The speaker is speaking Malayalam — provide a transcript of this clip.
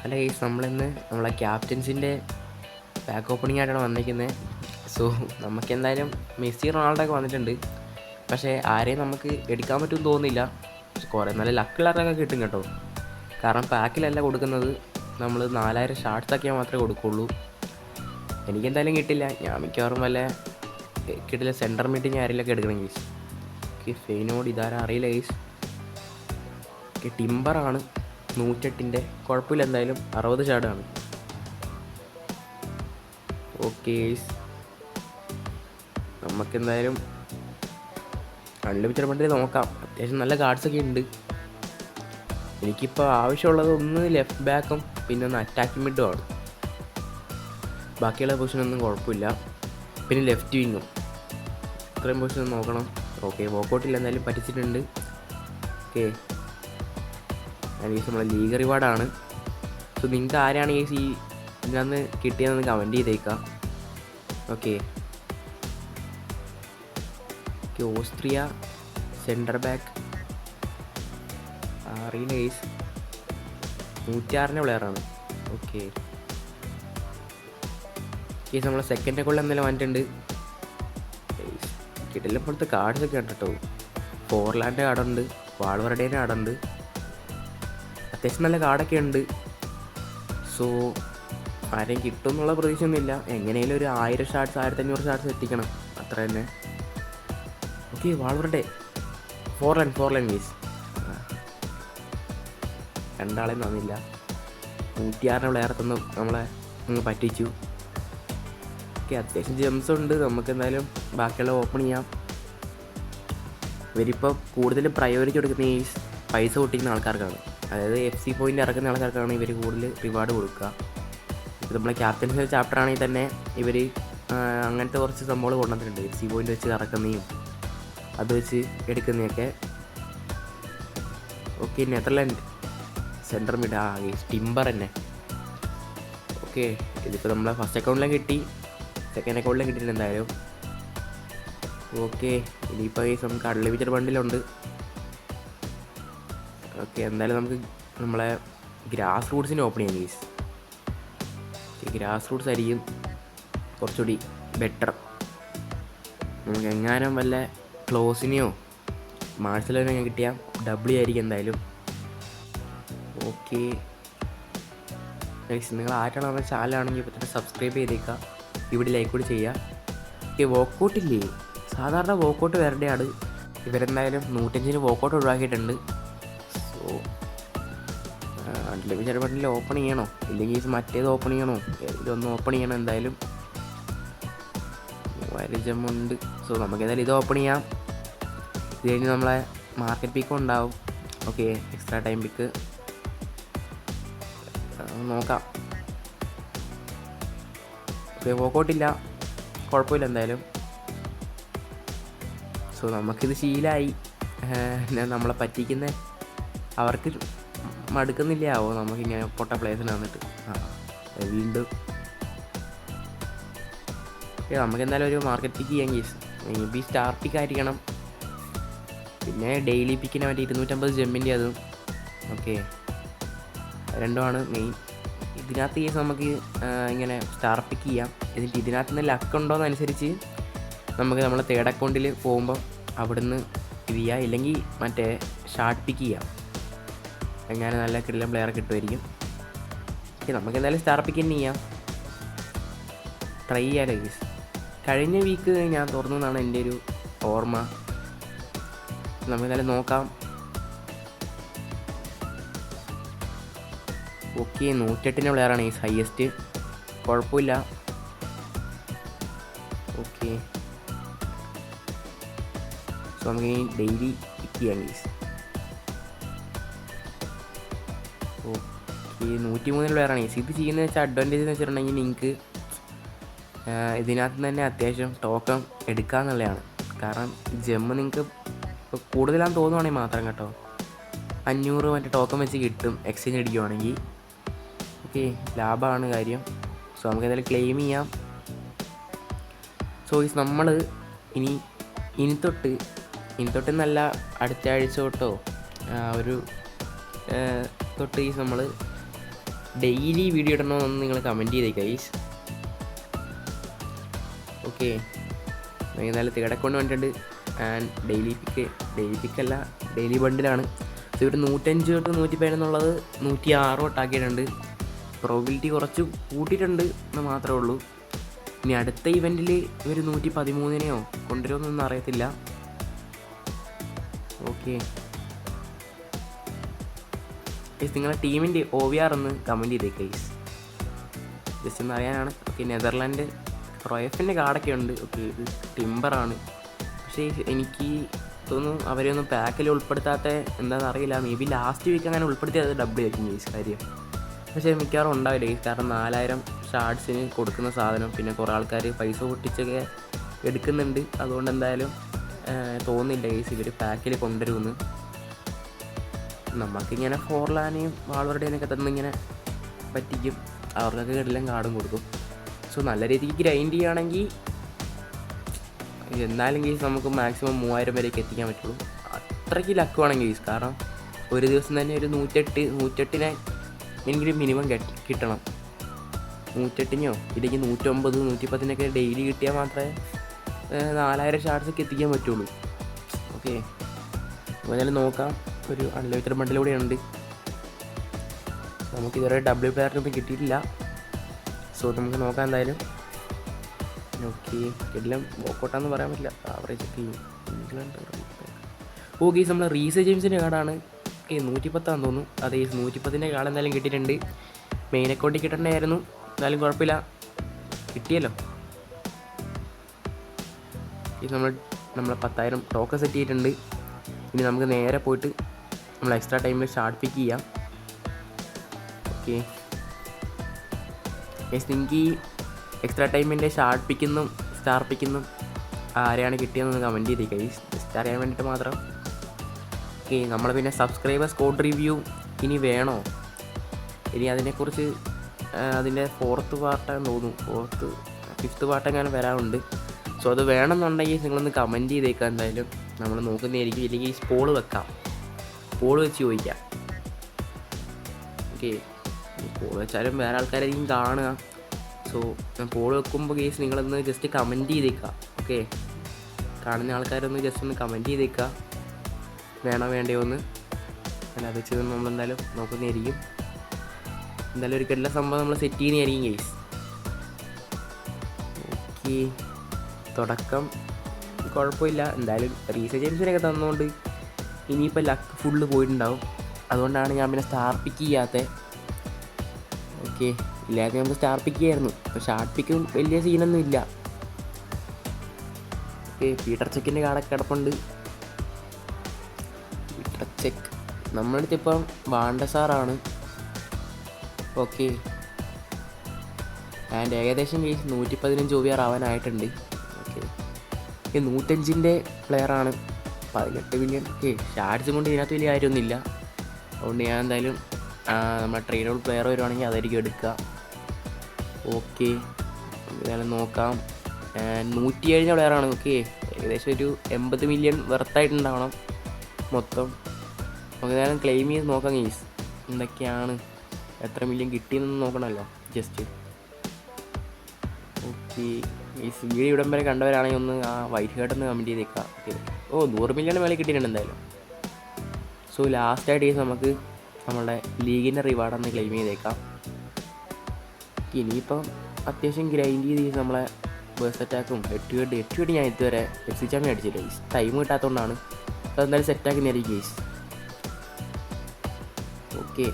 അല്ല ഗൈസ്, നമ്മളിന്ന് നമ്മളെ ക്യാപ്റ്റൻസിൻ്റെ ബാക്ക് ഓപ്പണിംഗ് ആയിട്ടാണ് വന്നിരിക്കുന്നത്. സോ നമുക്കെന്തായാലും മെസ്സി റൊണാൾഡോ ഒക്കെ വന്നിട്ടുണ്ട്. പക്ഷേ ആരെയും നമുക്ക് എടുക്കാൻ പറ്റുമെന്ന് തോന്നുന്നില്ല. കുറേ നല്ല ലക്കുള്ളവരൊക്കെ കിട്ടും കേട്ടോ. കാരണം പാക്കിലല്ല കൊടുക്കുന്നത്, നമ്മൾ 4000 ഷാർട്ട്സൊക്കെ മാത്രമേ കൊടുക്കുകയുള്ളൂ. എനിക്കെന്തായാലും കിട്ടില്ല. ഞാൻ മിക്കവാറും വല്ല കിട്ടില്ല സെൻറ്റർ മീറ്റിംഗ് ആരെങ്കിലൊക്കെ എടുക്കണം ഗൈസ്. ഫെയിനോട് ഇതാരും അറിയില്ല ഗൈസ്. ടിമ്പറാണ് 108-ൻ്റെ, കുഴപ്പമില്ല. എന്തായാലും 60 ഷാർട്ടാണ്. ഓക്കെ ഗൈസ്, നമുക്കെന്തായാലും അൺലിമിറ്റഡ് ബണ്ടിൽ നോക്കാം. അത്യാവശ്യം നല്ല കാർഡ്സൊക്കെ ഉണ്ട്. എനിക്കിപ്പോൾ ആവശ്യമുള്ളത് ഒന്ന് ലെഫ്റ്റ് ബാക്കും പിന്നെ ഒന്ന് അറ്റാക്കിംഗ് മിഡുമാണ്. ബാക്കിയുള്ള പൊസിഷനൊന്നും കുഴപ്പമില്ല. പിന്നെ ലെഫ്റ്റ് വിങ്ങും, ഇത്രയും പൊസിഷൻ നോക്കണം. ഓക്കെ, വോക്കൗട്ടിൽ എന്തായാലും പറ്റിച്ചിട്ടുണ്ട്. ഓക്കെ, നമ്മളെ ലീഗ് റിവാർഡാണ്. സോ നിങ്ങൾക്ക് ആരാണ് ഈ ഇതിനകത്ത് കിട്ടിയതെന്ന് കമൻറ്റ് ചെയ്തേക്കാം. ഓക്കെ, ഓസ്ട്രിയ സെൻറ്റർ ബാക്ക് അറിയില്ല ഗൈസ്, 106-ൻ്റെ പ്ലെയറാണ്. ഓക്കെ ഗൈസ്, നമ്മളെ സെക്കൻഡ് അക്കൗണ്ടിൽ എന്തെങ്കിലും വന്നിട്ടുണ്ട്. കിട്ടില്ല പോലത്തെ കാർഡ്സൊക്കെ ഉണ്ട് കേട്ടോ. ഫോർലാൻഡ് കാർഡുണ്ട്, വാൾവറുടേൻ്റെ കാർഡുണ്ട്, അത്യാവശ്യം നല്ല കാർഡൊക്കെ ഉണ്ട്. സോ ആരെയും കിട്ടും എന്നുള്ള പ്രതീക്ഷയൊന്നുമില്ല. എങ്ങനെയും ഒരു 1000 ഷാർട്ട്സ് 1500 ഷാർട്ട്സ് എത്തിക്കണം, അത്ര തന്നെ. ഓക്കെ, വാൾവറുടെ ഫോർലൈൻ ഗൈസ്, രണ്ടാളെയും തന്നില്ല. 106-ൻ്റെ പ്ലെയറെ തന്ന് നമ്മളെ പറ്റിച്ചു. ഓക്കെ, അത്യാവശ്യം ജെംസ് ഉണ്ട്. നമുക്ക് എന്തായാലും ബാക്കിയുള്ള ഓപ്പൺ ചെയ്യാം. ഇവരിപ്പോൾ കൂടുതലും പ്രയോറിറ്റി കൊടുക്കുന്ന ഈ പൈസ പൊട്ടിക്കുന്ന ആൾക്കാർക്കാണ്. അതായത് FC പോയിൻ്റ് ഇറക്കുന്ന ആൾക്കാർക്കാണ് ഇവർ കൂടുതൽ റിവാർഡ് കൊടുക്കുക. ഇപ്പോൾ നമ്മളെ ക്യാപ്റ്റൻസിൻ്റെ ചാപ്റ്റർ ആണെങ്കിൽ തന്നെ ഇവർ അങ്ങനത്തെ കുറച്ച് സംഭവങ്ങൾ കൊണ്ടുവന്നിട്ടുണ്ട്. FC പോയിൻ്റ് വെച്ച് ഇറക്കുന്നതും അത് വെച്ച് എടുക്കുന്നതൊക്കെ. Okay, Netherland centre mid Timber തന്നെ. ഓക്കെ, ഇതിപ്പോൾ നമ്മളെ ഫസ്റ്റ് അക്കൗണ്ടിലും കിട്ടി, സെക്കൻഡ് അക്കൗണ്ടിലും കിട്ടിയിട്ടുണ്ട് എന്തായാലും. ഓക്കെ, ഇനിയിപ്പോൾ നമുക്ക് അൺലിമിറ്റഡ് ബണ്ടിലുണ്ട്. ഓക്കെ, എന്തായാലും നമുക്ക് നമ്മളെ ഗ്രാസ് റൂട്ട്സിന് ഓപ്പൺ ചെയ്യാം ഗൈസ്. ഗ്രാസ് റൂട്ട്സ് ആയിരിക്കും കുറച്ചുകൂടി ബെറ്റർ. നമുക്ക് എങ്ങാനും വല്ല ക്ലോസിനെയോ മാർസലോനെയോ കിട്ടിയാൽ W ആയിരിക്കും എന്തായാലും. ഓക്കെ ഗൈസ്, നിങ്ങൾ ആരാണ് നമ്മുടെ ചാനലാണെങ്കിൽ ഇപ്പോൾ തന്നെ സബ്സ്ക്രൈബ് ചെയ്തേക്കുക, ഇവിടെ ലൈക്ക് കൂടി ചെയ്യുക. ഓക്കെ, വോക്കൗട്ടില്ലേ, സാധാരണ വോക്കൗട്ട് വരേണ്ടതാണ്. ഇവരെന്തായാലും 105-ന് വോക്കൗട്ട് ഒഴിവാക്കിയിട്ടുണ്ട്. സോ അൺലിമിറ്റഡ് ബണ്ടിൽ ഓപ്പൺ ചെയ്യണോ ഇല്ലെങ്കിൽ മറ്റേത് ഓപ്പൺ ചെയ്യണോ? ഇതൊന്ന് ഓപ്പൺ ചെയ്യണം എന്തായാലും. വരജമുണ്ട്. സോ നമുക്ക് ഏതായാലും ഇത് ഓപ്പൺ ചെയ്യാം. ഇത് കഴിഞ്ഞ് നമ്മളെ മാർക്കറ്റ് പിക്കും ഉണ്ടാവും. ഓക്കെ, എക്സ്ട്രാ ടൈം പിക്ക് നോക്കാം. ഓക്കെ, വോക്കൗട്ടില്ല, കുഴപ്പമില്ല എന്തായാലും. സോ നമുക്കിത് ശീലമായി. നമ്മളെ പറ്റിക്കുന്ന അവർക്ക് മടുക്കുന്നില്ലാവോ നമുക്കിങ്ങനെ പൊട്ട പ്ലേസിന് വന്നിട്ട്. വീണ്ടും നമുക്ക് എന്തായാലും ഒരു മാർക്കറ്റ് പിക്ക് ചെയ്യാൻ കേസ്. മേബി സ്റ്റാർ പിക്ക് ആയിരിക്കണം. പിന്നെ ഡെയിലി പിക്കിന് വേണ്ടി 250 ജെമ്മിൻ്റെ അതും. ഓക്കെ, രണ്ടുമാണ് മെയിൻ. ഇതിനകത്ത് കേസ് നമുക്ക് ഇങ്ങനെ സ്റ്റാർ പിക്ക് ചെയ്യാം. എന്നിട്ട് ഇതിനകത്ത് നിന്ന് ലക്ക് ഉണ്ടോയെന്നനുസരിച്ച് നമുക്ക് നമ്മളെ തേർഡ് അക്കൗണ്ടിൽ പോകുമ്പോൾ അവിടുന്ന് ഇത് ചെയ്യാം. ഇല്ലെങ്കിൽ മറ്റേ ഷാർട്ട് പിക്ക് ചെയ്യാം. എങ്ങനെ നല്ല കിടിലൻ പ്ലെയർ കിട്ടുമായിരിക്കും. ഓക്കെ, നമുക്ക് എന്തായാലും സ്റ്റാർ പിക്ക് തന്നെ ചെയ്യാം, ട്രൈ ചെയ്യാലോ ഗൈസ്. കഴിഞ്ഞ വീക്ക് ഞാൻ തുറന്നു എന്നാണ് എൻ്റെ ഒരു ഓർമ്മ. നമുക്ക് എന്തായാലും നോക്കാം. ഓക്കെ, 108-ൻ്റെ പ്ലെയറാണ് ഗൈസ് ഹയസ്റ്റ്, കുഴപ്പമില്ല. ഓക്കെ, സോ നമുക്ക് ഈ ഡെയിലി പിക്ക് ചെയ്യാം ഗൈസ്. ഓക്കെ, 103-ൻ്റെ പ്ലെയറാണ് ഗൈസ്. ഇത് ചെയ്യുന്നത് വെച്ചാൽ അഡ്വാൻറ്റേജ് എന്ന് വെച്ചിട്ടുണ്ടെങ്കിൽ നിങ്ങൾക്ക് ഇതിനകത്ത് തന്നെ അത്യാവശ്യം ടോക്കൺ എടുക്കാമെന്നുള്ളതാണ്. കാരണം ജെമ്മ് നിങ്ങൾക്ക് ഇപ്പോൾ കൂടുതലാണെന്ന് തോന്നുവാണെങ്കിൽ മാത്രം കേട്ടോ 500 മറ്റേ ടോക്കൺ വെച്ച് കിട്ടും എക്സ്ചേഞ്ച് അടിക്കുവാണെങ്കിൽ. ഓക്കെ, ലാഭമാണ് കാര്യം. സോ നമുക്ക് എന്തായാലും ക്ലെയിം ചെയ്യാം. സോ നമ്മൾ ഇനി തൊട്ട് നല്ല അടുത്ത ആഴ്ച തൊട്ടോ ഒരു തൊട്ട് നമ്മൾ ഡെയിലി വീഡിയോ ഇടണമെന്ന് നിങ്ങൾ കമൻറ്റ് ചെയ്തേക്കാം ഗൈസ്. ഓക്കെ, എന്നാലും തേടക്കൊണ്ട് വേണ്ടിയിട്ട് ആൻഡ് ഡെയിലി പിക്കല്ല, ഡെയിലി ബണ്ടിലാണ്. സോ ഇവർ 105 തൊട്ട് 110 എന്നുള്ളത് 106 തൊട്ടാക്കിയിട്ടുണ്ട്. പ്രോബിലിറ്റി കുറച്ച് കൂട്ടിയിട്ടുണ്ട് എന്ന് മാത്രമേ ഉള്ളൂ. ഇനി അടുത്ത ഇവൻറ്റിൽ ഇവർ 113 കൊണ്ടുവരുമെന്നൊന്നും അറിയത്തില്ല. ഓക്കെ ഗൈസ്, നിങ്ങളുടെ ടീമിൻ്റെ OVR ഒന്ന് കമൻറ്റ് ചെയ്തേക്ക് ഗൈസ്, ജസ്റ്റ് ഒന്ന് അറിയാനാണ്. ഓക്കെ, നെതർലാൻഡ് റോയഫിൻ്റെ കാർഡൊക്കെ ഉണ്ട്. ഓക്കെ, ഇത് ടിമ്പറാണ്. പക്ഷേ എനിക്ക് തോന്നുന്നു അവരെയൊന്നും പാക്കിൽ ഉൾപ്പെടുത്താത്ത എന്താണെന്ന് അറിയില്ല. മേ ബി ലാസ്റ്റ് വീക്ക് അങ്ങനെ ഉൾപ്പെടുത്തിയത് ഡബിൾ ആയിരിക്കും ഗൈസ് കാര്യം. പക്ഷേ മിക്കവാറും ഉണ്ടാവില്ല ഗൈസ്, കാരണം 4000 ഷാർട്സിന് കൊടുക്കുന്ന സാധനം, പിന്നെ കുറേ ആൾക്കാർ പൈസ പൊട്ടിച്ചൊക്കെ എടുക്കുന്നുണ്ട്. അതുകൊണ്ട് എന്തായാലും തോന്നുന്നില്ല ഗൈസ് ഇവർ പാക്കിൽ കൊണ്ടുവരുമെന്ന്. നമുക്കിങ്ങനെ ഫോർലാനെയും വാൾവറുടെയൊക്കെ തന്നിങ്ങനെ പറ്റിക്കും, അവർക്കൊക്കെ എല്ലാം കാർഡും കൊടുക്കും. സോ നല്ല രീതിക്ക് ഗ്രൈൻഡ് ചെയ്യുകയാണെങ്കിൽ എന്നാലും കേസ് നമുക്ക് മാക്സിമം 3000 വരെയൊക്കെ എത്തിക്കാൻ പറ്റുള്ളൂ. അത്രയ്ക്ക് ലക്ക് വേണം കേസ്, കാരണം ഒരു ദിവസം തന്നെ ഒരു 108 എനിക്ക് മിനിമം കിട്ടണം. 108 ഇല്ലെങ്കിൽ 109 110 ഡെയിലി കിട്ടിയാൽ മാത്രമേ 4000 ഷാർട്സൊക്കെ എത്തിക്കാൻ പറ്റുള്ളൂ. ഓക്കെ, അപ്പോൾ എന്തായാലും നോക്കാം. ഒരു അൺലിമിറ്റഡ് ബണ്ടിലൂടെ ഉണ്ട്. നമുക്കിതുവരെ ഡബ്ല്യു പ്ലെയറിന് ഇപ്പോൾ കിട്ടിയിട്ടില്ല. സോ നമുക്ക് നോക്കാം എന്തായാലും. ഓക്കെ, എല്ലാം വോക്കൗട്ടാന്ന് പറയാൻ പറ്റില്ല, ആവറേജ് ഒക്കെ ഇംഗ്ലണ്ട്. ഓക്കെ, നമ്മൾ റീസ ജെയിംസിൻ്റെ കാർഡാണ്. 110 തോന്നുന്നു. അതെ, 110 കാർഡ് എന്തായാലും കിട്ടിയിട്ടുണ്ട്. മെയിൻ അക്കൗണ്ടിൽ കിട്ടണ്ടായിരുന്നു, എന്തായാലും കുഴപ്പമില്ല, കിട്ടിയല്ലോ. ഇത് നമ്മൾ 10,000 ടോക്കൺ സെറ്റ് ചെയ്തിട്ടുണ്ട്. ഇനി നമുക്ക് നേരെ പോയിട്ട് നമ്മൾ എക്സ്ട്രാ ടൈമിൽ ഷാർട്ട് പിക്ക് ചെയ്യാം. ഓക്കെ ഗൈസ്, നിങ്ങൾക്ക് ഈ എക്സ്ട്രാ ടൈമിൻ്റെ ഷാർട്ട് പിക്കുന്നും സ്റ്റാർ പിക്കുന്നും ആരെയാണ് കിട്ടിയതെന്ന് കമൻറ്റ് ചെയ്തേക്കുക ഗൈസ്, ജസ്റ്റ് അറിയാൻ വേണ്ടിയിട്ട് മാത്രം. ഓക്കെ, നമ്മൾ പിന്നെ സബ്സ്ക്രൈബേഴ്സ് കോഡ് റിവ്യൂ ഇനി വേണോ? ഇനി അതിനെക്കുറിച്ച് അതിൻ്റെ 4th പാർട്ടാന്ന് തോന്നുന്നു, 5th പാർട്ടെങ്ങാനും വരാറുണ്ട്. സോ അത് വേണമെന്നുണ്ടെങ്കിൽ നിങ്ങളൊന്ന് കമൻറ്റ് ചെയ്തേക്കാം. എന്തായാലും നമ്മൾ നോക്കുന്നതായിരിക്കും. ഇല്ലെങ്കിൽ പോൾ വെക്കാം, പോൾ വെച്ച് ചോദിക്കാം. ഓക്കെ, പോൾ വെച്ചാലും വേറെ ആൾക്കാരായിരിക്കും കാണുക. സോ ഞാൻ പോൾ വെക്കുമ്പോൾ കേസ് നിങ്ങളൊന്ന് ജസ്റ്റ് കമൻറ്റ് ചെയ്തേക്കുക. ഓക്കെ, കാണുന്ന ആൾക്കാരൊന്ന് ജസ്റ്റ് ഒന്ന് കമൻറ്റ് ചെയ്തേക്കുക, വേണോ വേണ്ടയോ എന്ന്. അല്ല, അത് വെച്ച് നമ്മളെന്തായാലും നോക്കുന്നതായിരിക്കും. എന്തായാലും ഒരു എല്ലാ സംഭവം നമ്മൾ സെറ്റ് ചെയ്യുന്നതായിരിക്കും കേസ്. ഓക്കെ, തുടക്കം കുഴപ്പമില്ല. എന്തായാലും റീസ ജെയിംസിനൊക്കെ തന്നുകൊണ്ട് ഇനിയിപ്പോൾ ലക്ക് ഫുള്ള് പോയിട്ടുണ്ടാവും. അതുകൊണ്ടാണ് ഞാൻ പിന്നെ സ്റ്റാർ പിക്ക് ചെയ്യാത്തത്. ഓക്കെ, ഇല്ലാതെ നമുക്ക് സ്റ്റാർ പിക്ക് ചെയ്യായിരുന്നു. അപ്പോൾ ഷാർട്ട് പിക്കും വലിയ സീനൊന്നും ഇല്ല. ഓക്കെ, പീറ്റർ ചെക്കിൻ്റെ കാർഡൊക്കെ കിടപ്പുണ്ട്. പീറ്റർ ചെക്ക് നമ്മുടെ അടുത്തിപ്പം വാണ്ടസാറാണ്. ഓക്കെ, ആൻഡ് ഏകദേശം കേസ് 115 OVR ആവാനായിട്ടുണ്ട്. ഓക്കെ, 105 പ്ലെയറാണ്, 18 മില്യൺ. ഓക്കെ, ഷാർട്സും കൊണ്ട് ഇതിനകത്ത് വലിയ കാര്യമൊന്നുമില്ല. അതുകൊണ്ട് ഞാൻ എന്തായാലും നമ്മുടെ ട്രെയിനബിൾ പ്ലെയർ വരുവാണെങ്കിൽ അതായിരിക്കും എടുക്കുക. ഓക്കെ, എന്തായാലും നോക്കാം. 107 പ്ലെയറാണ്. ഓക്കെ, ഏകദേശം ഒരു 80 മില്യൺ വെർത്തായിട്ടുണ്ടാവണം മൊത്തം. നമുക്ക് എന്തായാലും ക്ലെയിം ചെയ്ത് നോക്കാം ഗെയ്സ്, എന്തൊക്കെയാണ് എത്ര മില്യൺ കിട്ടിയെന്ന് നോക്കണമല്ലോ ജസ്റ്റ്. ഓക്കെ, ഈ വീഡിയോ ഇവിടം വരെ കണ്ടവരാണെങ്കിൽ ഒന്ന് ആ വൈറ്റ് ഷർട്ട് കമൻറ്റ് ചെയ്തേക്കാം. ഓക്കെ, 100 മില്യൺ മേലെ കിട്ടിയിട്ടുണ്ട് എന്തായാലും. സോ ലാസ്റ്റായിട്ട് നമുക്ക് നമ്മളുടെ ലീഗിൻ്റെ റിവാർഡൊന്ന് ക്ലെയിം ചെയ്തേക്കാം. ഇനിയിപ്പം അത്യാവശ്യം ഗ്രൈൻഡ് ചെയ്ത് നമ്മളെ ബേഴ്സ് അറ്റാക്കും 8 ഞാൻ ഇതുവരെ FC ചാമ്പ്യൻ അടിച്ചില്ല ഗെയ്സ്, ടൈം കിട്ടാത്തതുകൊണ്ടാണ്. അതെന്തായാലും സെറ്റാക്കുന്നതായിരിക്കും ഗെയ്സ്. ഓക്കെ,